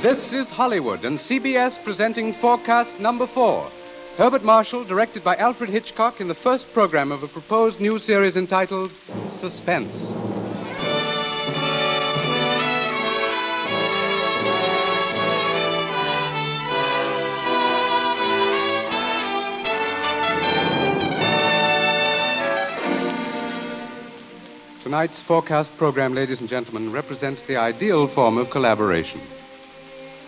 This is Hollywood and CBS presenting Forecast Number 4. Herbert Marshall, directed by Alfred Hitchcock in the first program of a proposed new series entitled Suspense. Tonight's Forecast program, ladies and gentlemen, represents the ideal form of collaboration.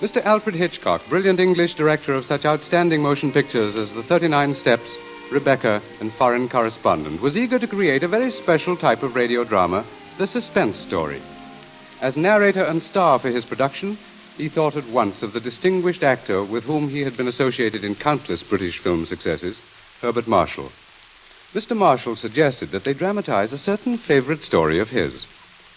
Mr. Alfred Hitchcock, brilliant English director of such outstanding motion pictures as The 39 Steps, Rebecca, and Foreign Correspondent, was eager to create a very special type of radio drama, the suspense story. As narrator and star for his production, he thought at once of the distinguished actor with whom he had been associated in countless British film successes, Herbert Marshall. Mr. Marshall suggested that they dramatize a certain favorite story of his,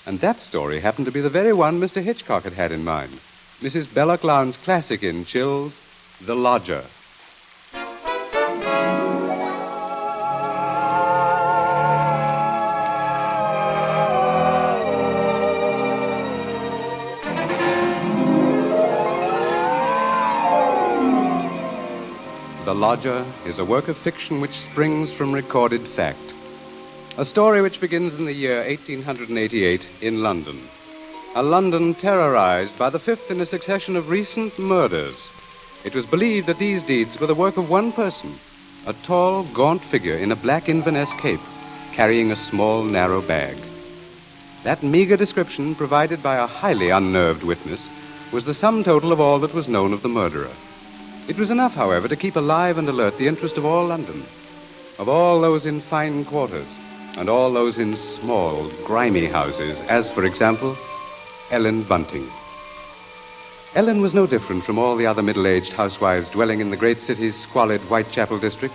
and that story happened to be the very one Mr. Hitchcock had had in mind. Mrs. Belloc Lowndes' classic in Chills, The Lodger. The Lodger is a work of fiction which springs from recorded fact. A story which begins in the year 1888 in London. A London terrorized by the fifth in a succession of recent murders. It was believed that these deeds were the work of one person, a tall, gaunt figure in a black Inverness cape, carrying a small, narrow bag. That meager description, provided by a highly unnerved witness, was the sum total of all that was known of the murderer. It was enough, however, to keep alive and alert the interest of all London, of all those in fine quarters, and all those in small, grimy houses, as, for example, Ellen Bunting. Ellen was no different from all the other middle-aged housewives dwelling in the great city's squalid Whitechapel district.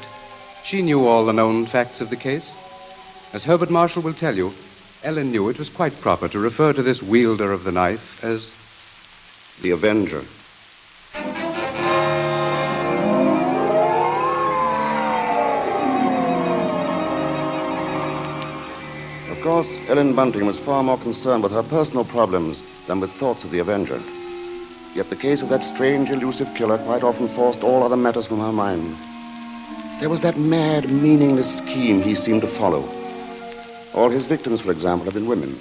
She knew all the known facts of the case. As Herbert Marshall will tell you, Ellen knew it was quite proper to refer to this wielder of the knife as the Avenger. Of course, Ellen Bunting was far more concerned with her personal problems than with thoughts of the Avenger. Yet the case of that strange, elusive killer quite often forced all other matters from her mind. There was that mad, meaningless scheme he seemed to follow. All his victims, for example, had been women.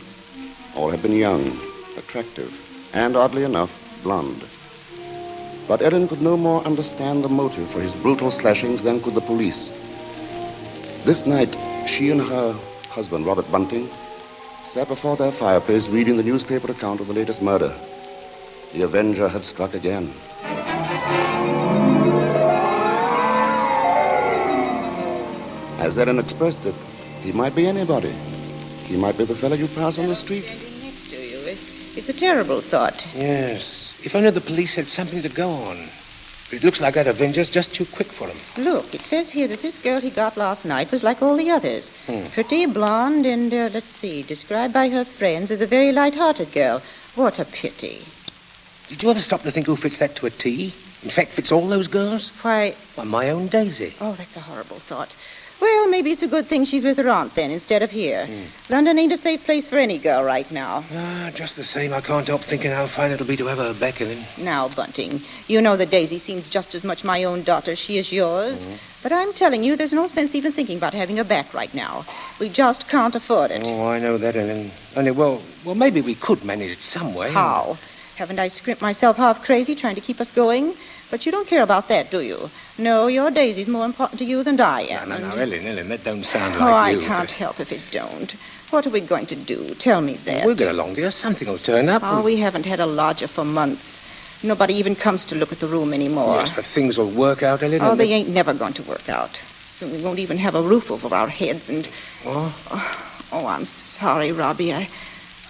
All had been young, attractive, and, oddly enough, blonde. But Ellen could no more understand the motive for his brutal slashings than could the police. This night, she and her husband, Robert Bunting, sat before their fireplace reading the newspaper account of the latest murder. The Avenger had struck again. As Ellen expressed it, he might be anybody. He might be the fellow you pass on the street. Standing next to you. It's a terrible thought. Yes. If only the police had something to go on. But it looks like that Avenger's just too quick for him. Look, it says here that this girl he got last night was like all the others. Pretty, blonde, and, described by her friends as a very light-hearted girl. What a pity. Did you ever stop to think who fits that to a T? In fact, fits all those girls? Why, my own Daisy. Oh, that's a horrible thought. Well, maybe it's a good thing she's with her aunt, then, instead of here. London ain't a safe place for any girl right now. Just the same, I can't help thinking how fine it'll be to have her beckoning. Now, Bunting, you know that Daisy seems just as much my own daughter as she is yours. But I'm telling you, there's no sense even thinking about having her back right now. We just can't afford it. Oh, I know that, Ellen. Only, well, maybe we could manage it some way. How? Haven't I scrimped myself half crazy trying to keep us going? But you don't care about that, do you? No, your Daisy's more important to you than I am. No, Ellen, that don't sound like you. I can't help if it don't. What are we going to do? Tell me that. We'll get along, dear. Something will turn up. Oh, we haven't had a lodger for months. Nobody even comes to look at the room anymore. Yes, but things will work out, Ellen. Oh, they ain't never going to work out. Soon we won't even have a roof over our heads and... Oh, I'm sorry, Robbie.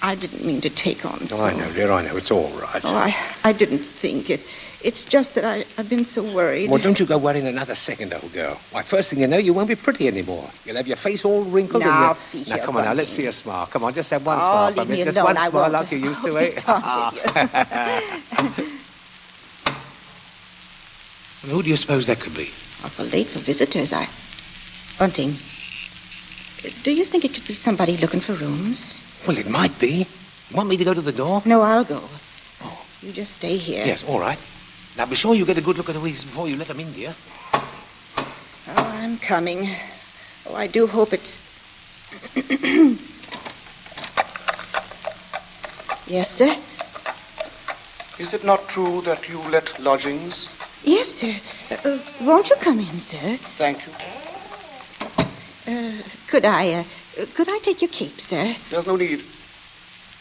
I didn't mean to take on so... Oh, I know, dear, I know. It's all right. Oh, I didn't think it. It's just that I've been so worried. Well, don't you go worrying another second, old girl. Why, first thing you know, you won't be pretty anymore. You'll have your face all wrinkled. Now, see here, Now, come on, now, let's see a smile. Come on, just have one smile. Leave me just alone. one smile like you used to, eh? Who do you suppose that could be? Awful late for visitors. Bunting, do you think it could be somebody looking for rooms? Well, it might be. You want me to go to the door? No, I'll go. You just stay here. Yes, all right. Now, be sure you get a good look at Louise before you let them in, dear. Oh, I'm coming. Oh, I do hope it's... Yes, sir? Is it not true that you let lodgings? Yes, sir. Won't you come in, sir? Thank you. Could I take your cape, sir? There's no need.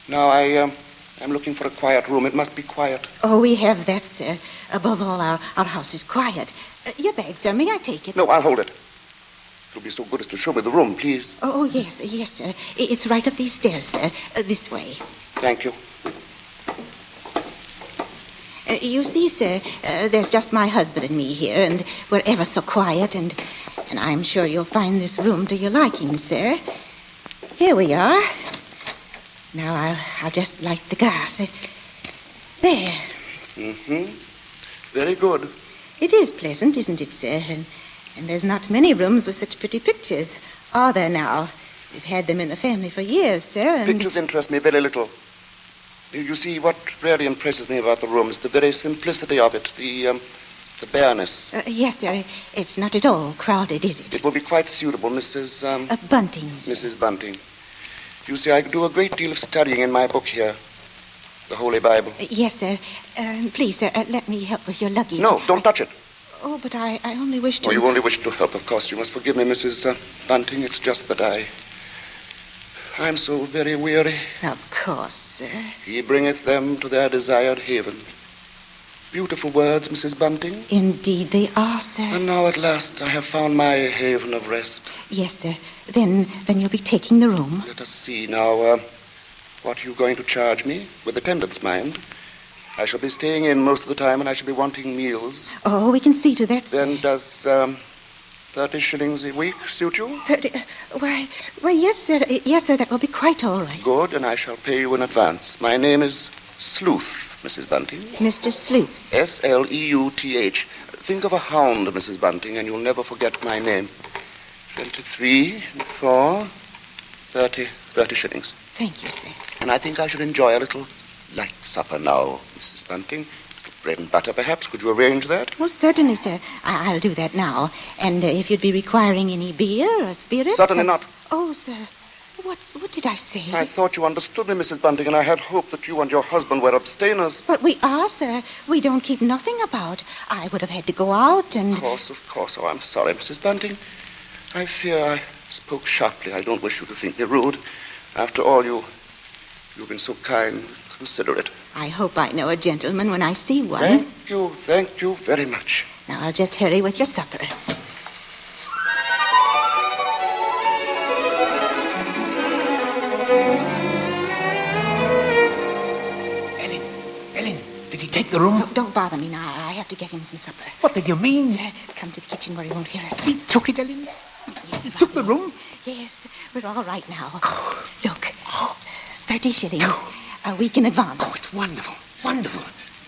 Now, I'm looking for a quiet room. It must be quiet. Oh, we have that, sir. Above all, our house is quiet. Your bag, sir. May I take it? No, I'll hold it. If you'll be so good as to show me the room, please. Oh, yes, sir. It's right up these stairs, sir. This way. Thank you. You see, sir, there's just my husband and me here, and we're ever so quiet, and I'm sure you'll find this room to your liking, sir. Here we are. Now, I'll just light the gas. There. Mm-hmm. Very good. It is pleasant, isn't it, sir? And there's not many rooms with such pretty pictures, are there now? We've had them in the family for years, sir, and... Pictures interest me very little. You see, what really impresses me about the room is the very simplicity of it, the bareness. Yes, sir. It's not at all crowded, is it? It will be quite suitable, Mrs. Bunting's. Mrs. Bunting. You see, I do a great deal of studying in my book here, the Holy Bible. Yes, sir. Please, sir, let me help with your luggage. No, don't touch it. Oh, but I only wish to... Oh, you only wish to help, of course. You must forgive me, Mrs. Bunting. It's just that I'm so very weary. Of course, sir. He bringeth them to their desired haven. Beautiful words, Mrs. Bunting. Indeed they are, sir. And now at last I have found my haven of rest. Yes, sir. Then you'll be taking the room. Let us see now. What are you going to charge me? With attendance, mind. I shall be staying in most of the time, and I shall be wanting meals. Oh, we can see to that, sir. Then does 30 shillings a week suit you? 30... Why, yes, sir. Yes, sir, that will be quite all right. Good, and I shall pay you in advance. My name is Sleuth, Mrs. Bunting. Mr. Sleuth. Sleuth. Think of a hound, Mrs. Bunting, and you'll never forget my name. 23, 4, 30 shillings. Thank you, sir. And I think I should enjoy a little light supper now, Mrs. Bunting. Bread and butter, perhaps. Could you arrange that? Well, certainly, sir. I'll do that now. And if you'd be requiring any beer or spirits... Certainly not. Oh, sir. What did I say? I thought you understood me, Mrs. Bunting, and I had hoped that you and your husband were abstainers. But we are, sir. We don't keep nothing about. I would have had to go out and... Of course. Oh, I'm sorry, Mrs. Bunting. I fear I spoke sharply. I don't wish you to think me rude. After all, you've been so kind, considerate. I hope I know a gentleman when I see one. Thank you very much. Now, I'll just hurry with your supper. Ellen, did he take the room? No, don't bother me now. I have to get him some supper. What did you mean? Come to the kitchen where he won't hear us. He took it, Ellen? Yes, He took the room? Yes, we're all right now. Look, 30 shillings. A week in advance. Oh, it's wonderful. Wonderful.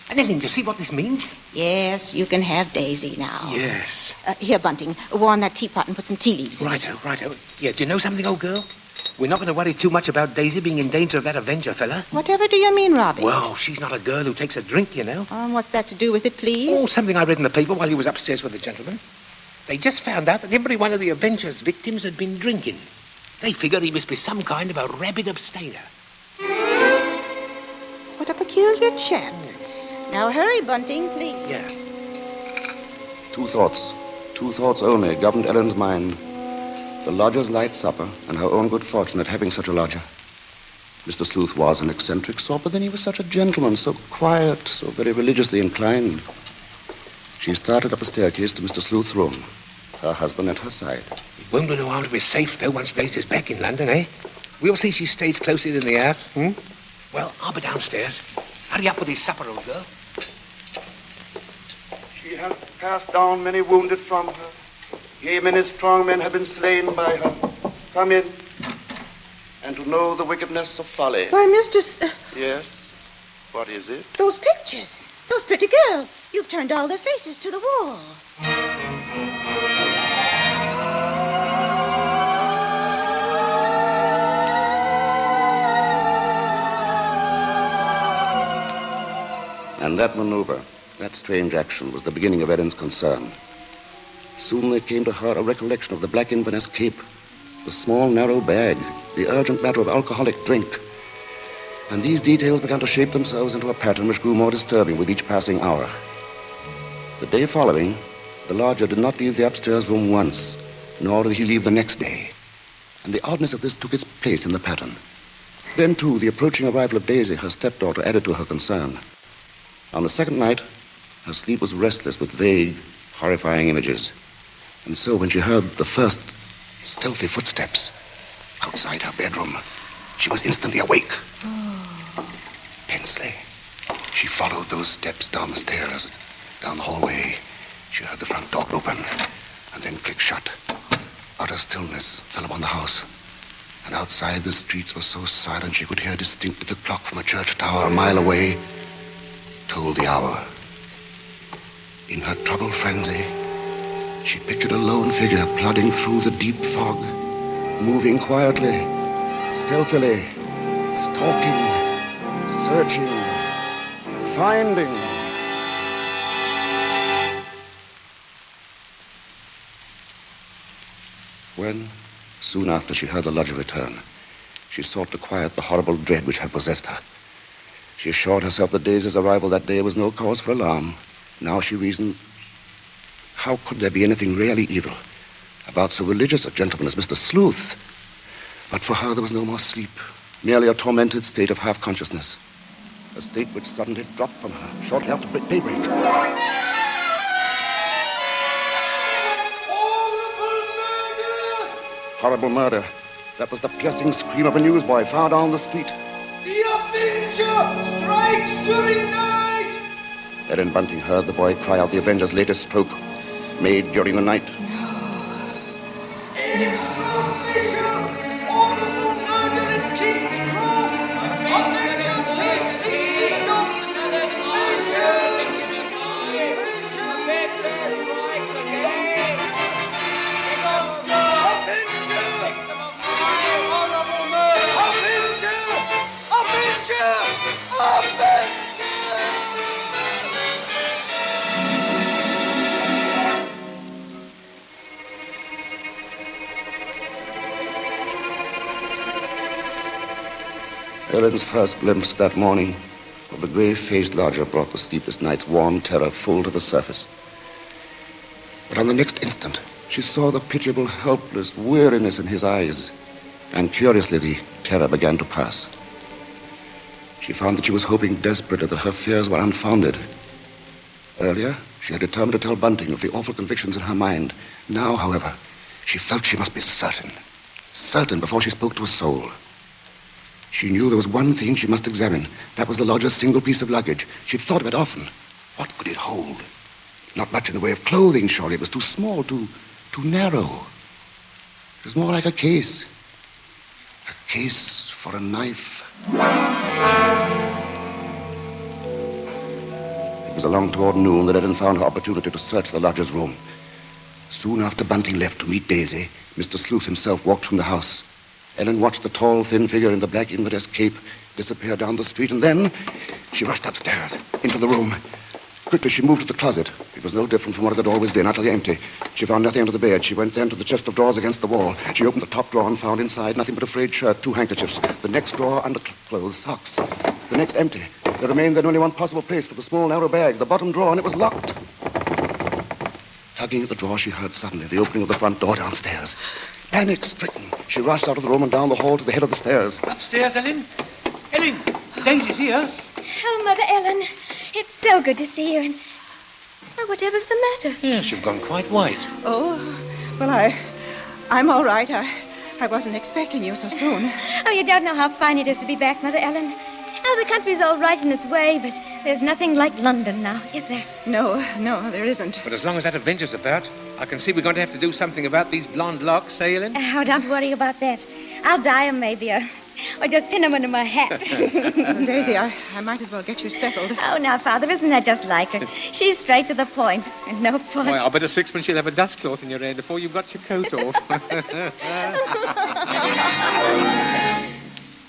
And Ellen, do you see what this means? Yes, you can have Daisy now. Yes. Here, Bunting, warm that teapot and put some tea leaves in it. Righto. Yeah, do you know something, old girl? We're not going to worry too much about Daisy being in danger of that Avenger fella. Whatever do you mean, Robbie? Well, she's not a girl who takes a drink, you know. What's that to do with it, please? Oh, something I read in the paper while he was upstairs with the gentleman. They just found out that every one of the Avenger's victims had been drinking. They figured he must be some kind of a rabid abstainer. What a peculiar chap. Now hurry, Bunting, please. Yeah. Two thoughts only governed Ellen's mind. The lodger's light supper and her own good fortune at having such a lodger. Mr. Sleuth was an eccentric sort, but then he was such a gentleman, so quiet, so very religiously inclined. She started up a staircase to Mr. Sleuth's room, her husband at her side. It won't do no harm to be safe, though, once Daisy's back in London, eh? We'll see she stays closer in the house, Well, I'll be downstairs. Hurry up with his supper, old girl. She hath cast down many wounded from her. Yea, many strong men have been slain by her. Come in, and to know the wickedness of folly. Why, Mr. Yes? What is it? Those pictures. Those pretty girls. You've turned all their faces to the wall. And that maneuver, that strange action, was the beginning of Ellen's concern. Soon there came to her a recollection of the black Inverness cape, the small, narrow bag, the urgent matter of alcoholic drink. And these details began to shape themselves into a pattern which grew more disturbing with each passing hour. The day following, the lodger did not leave the upstairs room once, nor did he leave the next day. And the oddness of this took its place in the pattern. Then, too, the approaching arrival of Daisy, her stepdaughter, added to her concern. On the second night, her sleep was restless with vague, horrifying images. And so when she heard the first stealthy footsteps outside her bedroom, she was instantly awake. Tensely, she followed those steps down the stairs, down the hallway. She heard the front door open and then click shut. Utter stillness fell upon the house. And outside, the streets were so silent she could hear distinctly the clock from a church tower a mile away tolled the hour. In her troubled frenzy, she pictured a lone figure plodding through the deep fog, moving quietly, stealthily, stalking, searching, finding. When, soon after she heard the lodger return, she sought to quiet the horrible dread which had possessed her. She assured herself that Daisy's arrival that day was no cause for alarm. Now she reasoned, how could there be anything really evil about so religious a gentleman as Mr. Sleuth? But for her there was no more sleep, merely a tormented state of half-consciousness, a state which suddenly dropped from her shortly after daybreak. Horrible murder. That was the piercing scream of a newsboy far down the street. The Avenger strikes during night! Ellen Bunting heard the boy cry out the Avenger's latest stroke, made during the night. Ellen's first glimpse that morning of the grey-faced lodger brought the sleepless night's warm terror full to the surface. But on the next instant, she saw the pitiable, helpless weariness in his eyes, and curiously the terror began to pass. She found that she was hoping desperately that her fears were unfounded. Earlier, she had determined to tell Bunting of the awful convictions in her mind. Now, however, she felt she must be certain before she spoke to a soul. She knew there was one thing she must examine. That was the lodger's single piece of luggage. She'd thought of it often. What could it hold? Not much in the way of clothing, surely. It was too small, too narrow. It was more like a case. A case for a knife. It was along toward noon that Ellen found her opportunity to search the lodger's room. Soon after Bunting left to meet Daisy, Mr. Sleuth himself walked from the house. Ellen watched the tall, thin figure in the black Inverness cape disappear down the street, and then she rushed upstairs, into the room. Quickly, she moved to the closet. It was no different from what it had always been, utterly empty. She found nothing under the bed. She went then to the chest of drawers against the wall. She opened the top drawer and found inside nothing but a frayed shirt, 2 handkerchiefs. The next drawer, underclothes, socks. The next empty. There remained then only one possible place for the small, narrow bag, the bottom drawer, and it was locked. Tugging at the drawer, she heard suddenly the opening of the front door downstairs. Panic-stricken, she rushed out of the room and down the hall to the head of the stairs. Upstairs, Ellen? Ellen, Daisy's here. Oh, Mother Ellen, it's so good to see you. And whatever's the matter? Yes, you've gone quite white. Oh, well, I'm all right. I wasn't expecting you so soon. Oh, you don't know how fine it is to be back, Mother Ellen. Oh, the country's all right in its way, but there's nothing like London now, is there? No, there isn't. But as long as that Avenger's about, I can see we're going to have to do something about these blonde locks, eh, Ellen? Oh, don't worry about that. I'll dye 'em maybe, or just pin 'em under my hat. Daisy, I might as well get you settled. Oh, now, Father, isn't that just like her? She's straight to the point, and no fuss. Well, I'll bet a sixpence you'll have a dust cloth in your hair before you've got your coat off.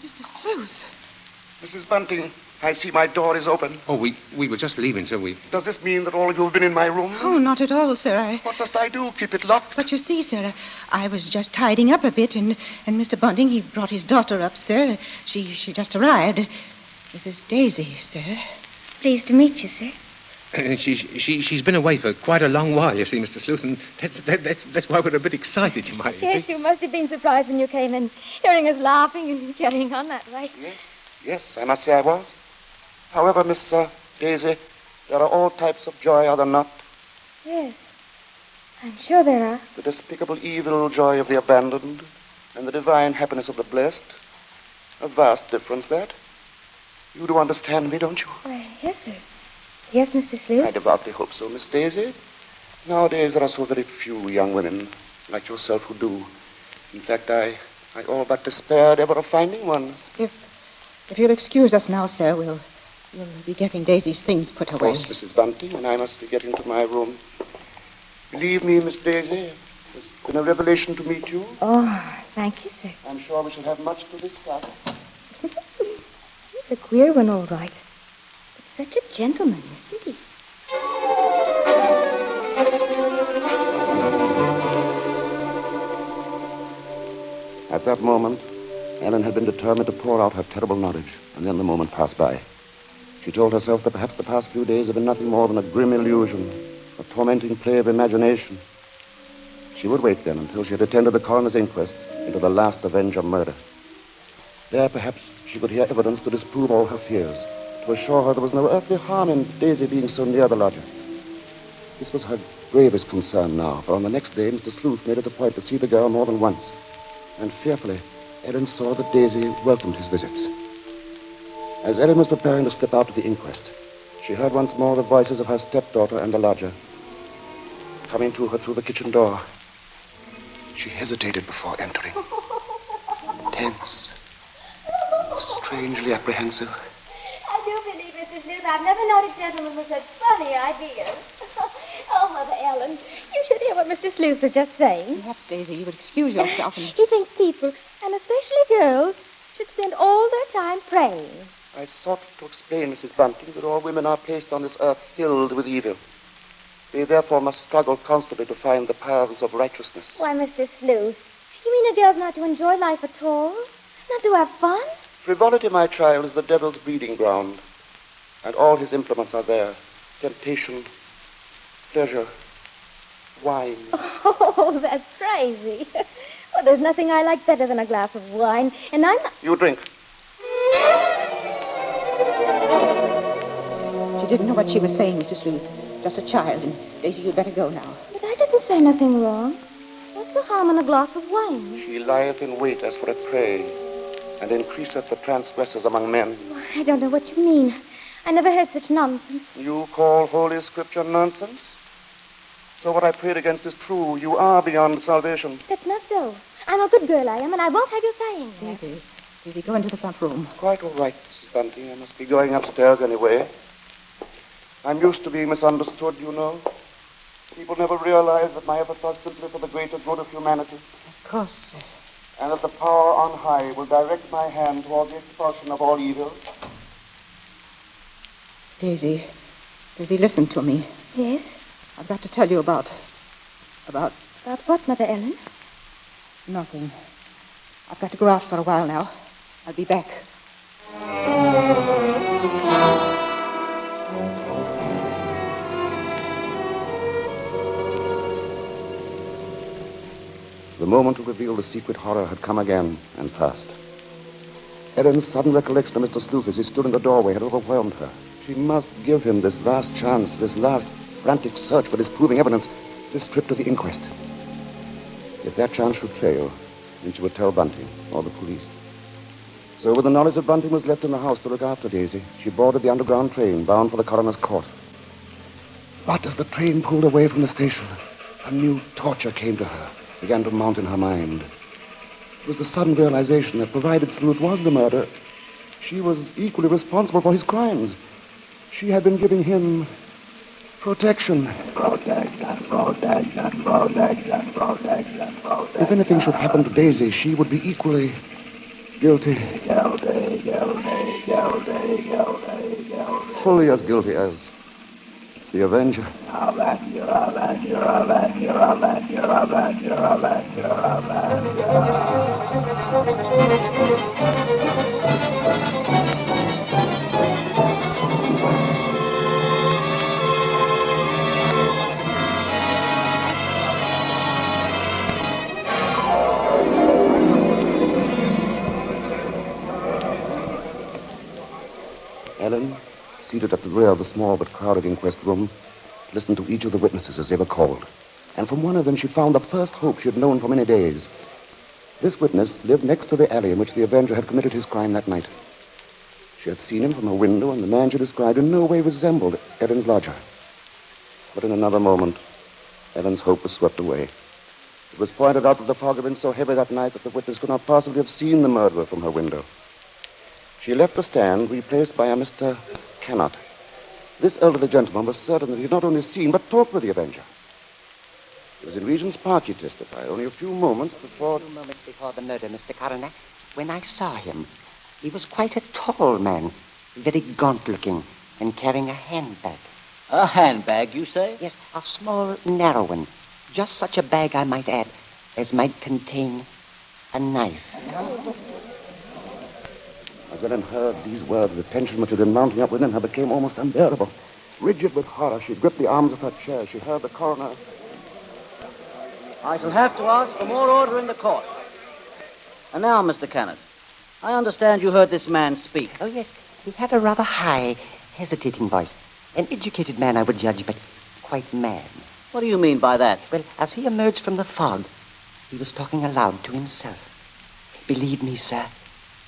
Mr. Sleuth. Mrs. Bunting, I see my door is open. Oh, we were just leaving, so we... Does this mean that all of you have been in my room? Oh, not at all, sir. What must I do? Keep it locked? But you see, sir, I was just tidying up a bit, and Mr. Bunting, he brought his daughter up, sir. She just arrived. This is Daisy, sir. Pleased to meet you, sir. She's been away for quite a long while, you see, Mr. Sleuth, and that's why we're a bit excited, you might Yes, think. you must have been surprised when you came in, hearing us laughing and carrying on that way. Yes, I must say I was. However, Miss Daisy, there are all types of joy, are there not? Yes, I'm sure there are. The despicable evil joy of the abandoned and the divine happiness of the blessed. A vast difference, that. You do understand me, don't you? Why, yes, sir. Yes, Mr. Sleuth? I devoutly hope so, Miss Daisy. Nowadays, there are so very few young women like yourself who do. In fact, I all but despaired ever of finding one. If you'll excuse us now, sir, we'll be getting Daisy's things put away. Of course, Mrs. Bunting, and I must be getting to my room. Believe me, Miss Daisy, it's been a revelation to meet you. Oh, thank you, sir. I'm sure we shall have much to discuss. He's a queer one, all right. But such a gentleman, isn't he? At that moment, Ellen had been determined to pour out her terrible knowledge, and then the moment passed by. She told herself that perhaps the past few days had been nothing more than a grim illusion, a tormenting play of imagination. She would wait then until she had attended the coroner's inquest into the last Avenger murder. There, perhaps, she would hear evidence to disprove all her fears, to assure her there was no earthly harm in Daisy being so near the lodger. This was her gravest concern now, for on the next day, Mr. Sleuth made it a point to see the girl more than once. And fearfully, Ellen saw that Daisy welcomed his visits. As Ellen was preparing to step out to the inquest, she heard once more the voices of her stepdaughter and the lodger coming to her through the kitchen door. She hesitated before entering, tense, strangely apprehensive. I do believe, Mr. Sleuth, I've never known a gentleman with such funny ideas. Oh, Mother Ellen, you should hear what Mr. Sleuth was just saying. Perhaps, Daisy, you would excuse yourself and... He thinks people, and especially girls, should spend all their time praying. I sought to explain, Mrs. Bunting, that all women are placed on this earth filled with evil. They therefore must struggle constantly to find the paths of righteousness. Why, Mr. Sleuth, you mean a girl's not to enjoy life at all? Not to have fun? Frivolity, my child, is the devil's breeding ground, and all his implements are there. Temptation, pleasure, wine. Oh, that's crazy. Well, there's nothing I like better than a glass of wine, and I'm not... You drink. She didn't know what she was saying, Mr. Sleuth. Just a child, and Daisy, you'd better go now. But I didn't say nothing wrong. What's the harm in a glass of wine? She lieth in wait as for a prey, and increaseth the transgressors among men. I don't know what you mean. I never heard such nonsense. You call Holy Scripture nonsense? So what I prayed against is true. You are beyond salvation. That's not so. I'm a good girl, I am, and I won't have you saying that. Daisy, go into the front room. It's quite all right, Mrs. Bunting. I must be going upstairs anyway. I'm used to being misunderstood, you know. People never realize that my efforts are simply for the greater good of humanity. Of course, sir. And that the power on high will direct my hand toward the expulsion of all evil. Daisy, listen to me. Yes? I've got to tell you about... About what, Mother Ellen? Nothing. I've got to go out for a while now. I'll be back. The moment to reveal the secret horror had come again and passed. Ellen's sudden recollection of Mr. Sleuth as he stood in the doorway had overwhelmed her. She must give him this last chance, this last frantic search for disproving evidence, this trip to the inquest. If that chance should fail, then she would tell Bunting or the police. So with the knowledge that Bunting was left in the house to look after Daisy, she boarded the underground train bound for the coroner's court. But as the train pulled away from the station, a new torture came to her, began to mount in her mind. It was the sudden realization that provided Sleuth was the murderer, she was equally responsible for his crimes. She had been giving him protection. If anything should happen to Daisy, she would be equally guilty. Guilty. fully as guilty as the Avenger. Ellen, seated at the rear of the small but crowded inquest room, listened to each of the witnesses as they were called. And from one of them she found the first hope she had known for many days. This witness lived next to the alley in which the Avenger had committed his crime that night. She had seen him from her window, and the man she described in no way resembled Ellen's lodger. But in another moment, Ellen's hope was swept away. It was pointed out that the fog had been so heavy that night that the witness could not possibly have seen the murderer from her window. She left the stand, replaced by a Mr. Cannot. This elderly gentleman was certain that he had not only seen, but talked with the Avenger. It was in Regent's Park, he testified, only a few moments before... A few moments before the murder, Mr. Coroner, when I saw him. He was quite a tall man, very gaunt-looking, and carrying a handbag. A handbag, you say? Yes, a small, narrow one. Just such a bag, I might add, as might contain a knife. As Ellen heard these words, the tension which had been mounting up within her became almost unbearable. Rigid with horror, she gripped the arms of her chair. She heard the coroner... I shall have to ask for more order in the court. And now, Mr. Cannot, I understand you heard this man speak. Oh, yes, he had a rather high, hesitating voice. An educated man, I would judge, but quite mad. What do you mean by that? Well, as he emerged from the fog, he was talking aloud to himself. Believe me, sir,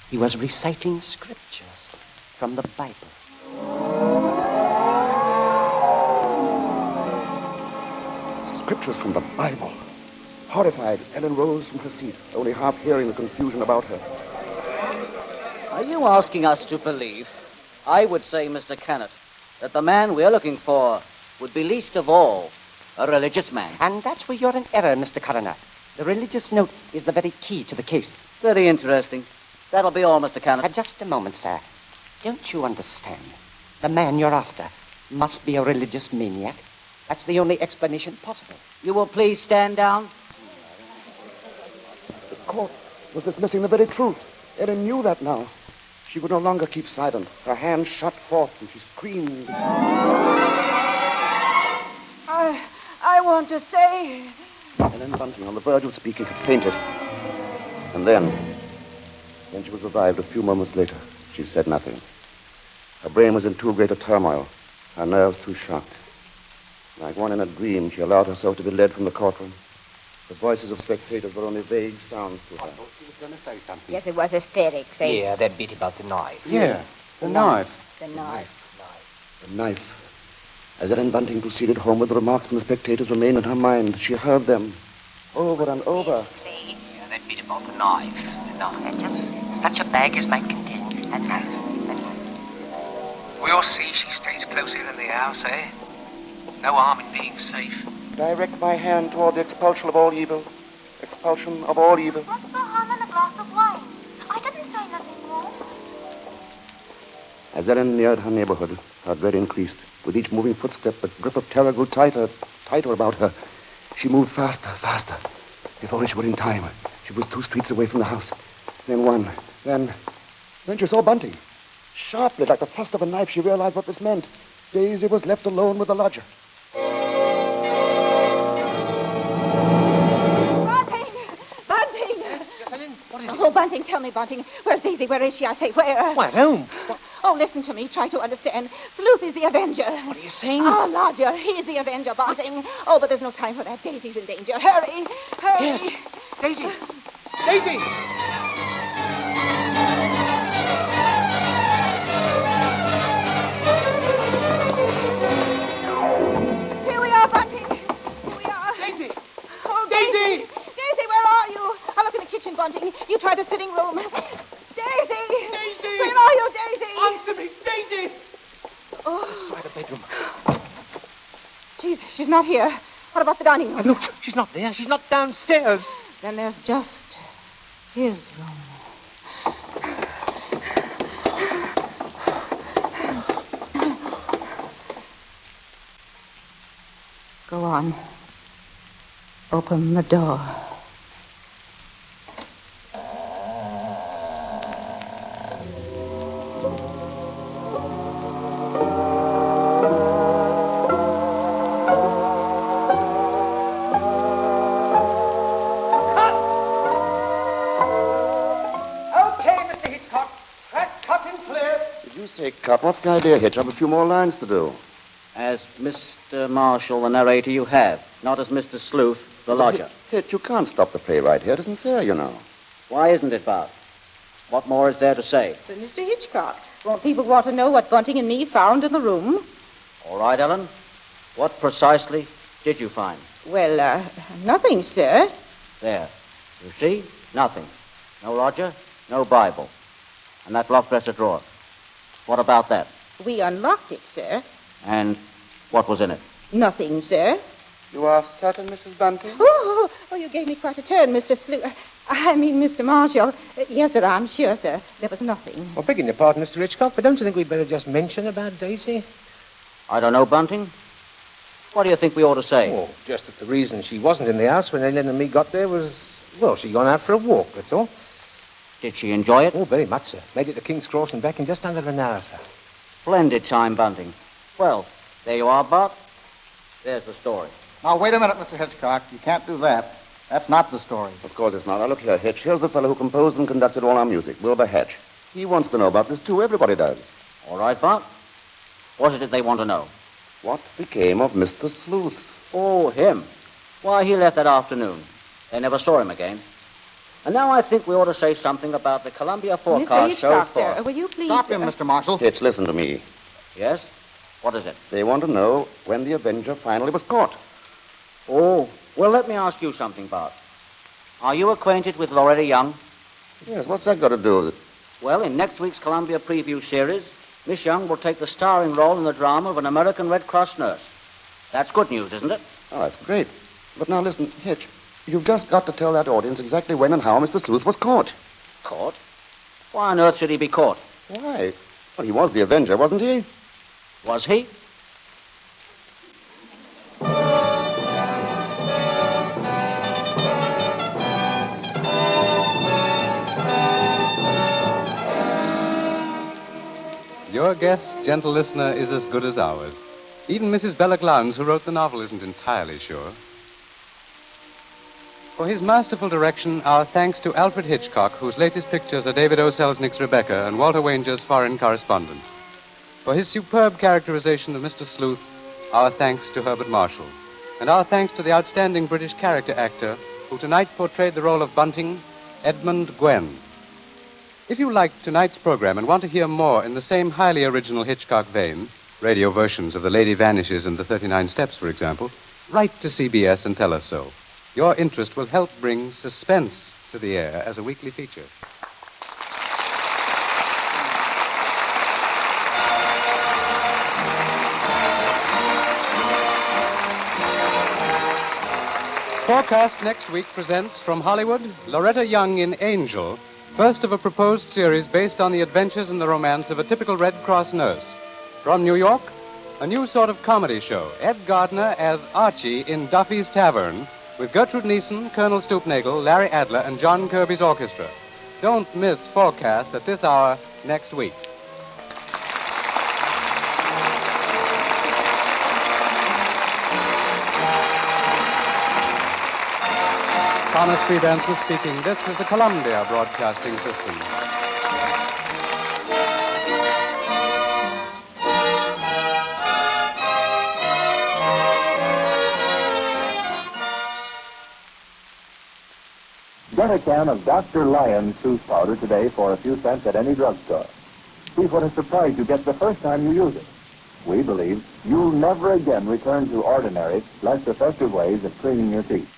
he was reciting scriptures from the Bible. Scriptures from the Bible. Horrified, Ellen rose from her seat, only half hearing the confusion about her. Are you asking us to believe, I would say, Mr. Cannot, that the man we're looking for would be least of all a religious man? And that's where you're in error, Mr. Coroner. The religious note is the very key to the case. Very interesting. That'll be all, Mr. Cannot. Just a moment, sir. Don't you understand? The man you're after must be a religious maniac. That's the only explanation possible. You will please stand down. The court was dismissing the very truth. Ellen knew that now. She would no longer keep silent. Her hands shot forth, and she screamed. I want to say... Ellen Bunting, on the verge of speaking, had fainted. And then she was revived a few moments later. She said nothing. Her brain was in too great a turmoil, her nerves too shocked. Like one in a dream, she allowed herself to be led from the courtroom. The voices of spectators were only vague sounds to her. She was going to say something. Yes, it was hysterics, eh? Yeah, that bit about the knife. Yeah, the knife. The knife. The knife. As Ellen Bunting proceeded homeward, the remarks from the spectators remained in her mind. She heard them over and over. See? Yeah, that bit about the knife. The knife. And just such a bag as might contain a knife. We'll see she stays close in the house, eh? No harm in being safe. Direct my hand toward the expulsion of all evil. Expulsion of all evil. What's the harm in a glass of wine? I didn't say nothing wrong. As Ellen neared her neighborhood, her dread increased. With each moving footstep, the grip of terror grew tighter about her. She moved faster. Before she was in time, she was 2 streets away from the house. Then one. Then she saw Bunting. Sharply, like the thrust of a knife, she realized what this meant. Daisy was left alone with the lodger. Bunting! What is it? Oh, Bunting, tell me, Bunting. Where's Daisy? Where is she? I say, where? Why, at home. Oh, listen to me. Try to understand. Sleuth is the Avenger. What are you saying? Our lodger. He's the Avenger, Bunting. Oh, but there's no time for that. Daisy's in danger. Hurry! Yes. Daisy! Daisy! Here we are, Bunting. Here we are. Daisy! Oh, Daisy! Daisy, where are you? I look in the kitchen, Bunting. You try the sitting room. Daisy! Daisy! Where are you, Daisy? Answer me, Daisy! Oh, Try the bedroom. jeez, she's not here. What about the dining room? Look, she's not there. She's not downstairs. Then there's just his room. Go on. Open the door. Say, cut. What's the idea, Hitch? I have a few more lines to do. As Mr. Marshall, the narrator, you have, not as Mr. Sleuth, the lodger. Hitch, you can't stop the play right here. It isn't fair, you know. Why isn't it, Bart? What more is there to say? But Mr. Hitchcock, won't people want to know what Bunting and me found in the room? All right, Ellen. What precisely did you find? Well, nothing, sir. There. You see? Nothing. No lodger, no Bible. And that locked dresser drawer. What about that? We unlocked it, sir. And what was in it? Nothing, sir. You are certain, Mrs. Bunting? Oh, you gave me quite a turn, Mr. Mr. Marshall. Yes, sir, I'm sure, sir. There was nothing. Well, begging your pardon, Mr. Hitchcock, but don't you think we'd better just mention about Daisy? I don't know, Bunting. What do you think we ought to say? Oh, just that the reason she wasn't in the house when Ellen and me got there was, well, she'd gone out for a walk, that's all. Did she enjoy it? Oh, very much, sir. Made it to King's Cross and back in just under an hour, sir. Splendid time, Bunting. Well, there you are, Bart. There's the story. Now, wait a minute, Mr. Hitchcock. You can't do that. That's not the story. Of course it's not. Now, look here, Hitch. Here's the fellow who composed and conducted all our music, Wilbur Hatch. He wants to know about this, too. Everybody does. All right, Bart. What is it they want to know? What became of Mr. Sleuth? Oh, him. Why, he left that afternoon. They never saw him again. And now I think we ought to say something about the Columbia forecast Mr. Hitchcock, so far. sir, will you please... Stop him, Mr. Marshall. Hitch, listen to me. Yes? What is it? They want to know when the Avenger finally was caught. Oh, well, let me ask you something, Bart. Are you acquainted with Loretta Young? Yes, what's that got to do with it? Well, in next week's Columbia preview series, Miss Young will take the starring role in the drama of an American Red Cross nurse. That's good news, isn't it? Oh, that's great. But now listen, Hitch, you've just got to tell that audience exactly when and how Mr. Sleuth was caught. Caught? Why on earth should he be caught? Why? Well, he was the Avenger, wasn't he? Was he? Your guess, gentle listener, is as good as ours. Even Mrs. Bella Glounds, who wrote the novel, isn't entirely sure. For his masterful direction, our thanks to Alfred Hitchcock, whose latest pictures are David O. Selznick's Rebecca and Walter Wanger's Foreign Correspondent. For his superb characterization of Mr. Sleuth, our thanks to Herbert Marshall. And our thanks to the outstanding British character actor who tonight portrayed the role of Bunting, Edmund Gwenn. If you liked tonight's program and want to hear more in the same highly original Hitchcock vein, radio versions of The Lady Vanishes and The 39 Steps, for example, write to CBS and tell us so. Your interest will help bring Suspense to the air as a weekly feature. Forecast next week presents from Hollywood, Loretta Young in Angel, first of a proposed series based on the adventures and the romance of a typical Red Cross nurse. From New York, a new sort of comedy show, Ed Gardner as Archie in Duffy's Tavern, with Gertrude Neeson, Colonel Stoopnagle, Larry Adler, and John Kirby's orchestra. Don't miss Forecast at this hour next week. Thomas Freebance was speaking. This is the Columbia Broadcasting System. Get a can of Dr. Lyon's tooth powder today for a few cents at any drugstore. See what a surprise you get the first time you use it. We believe you'll never again return to ordinary, less effective ways of cleaning your teeth.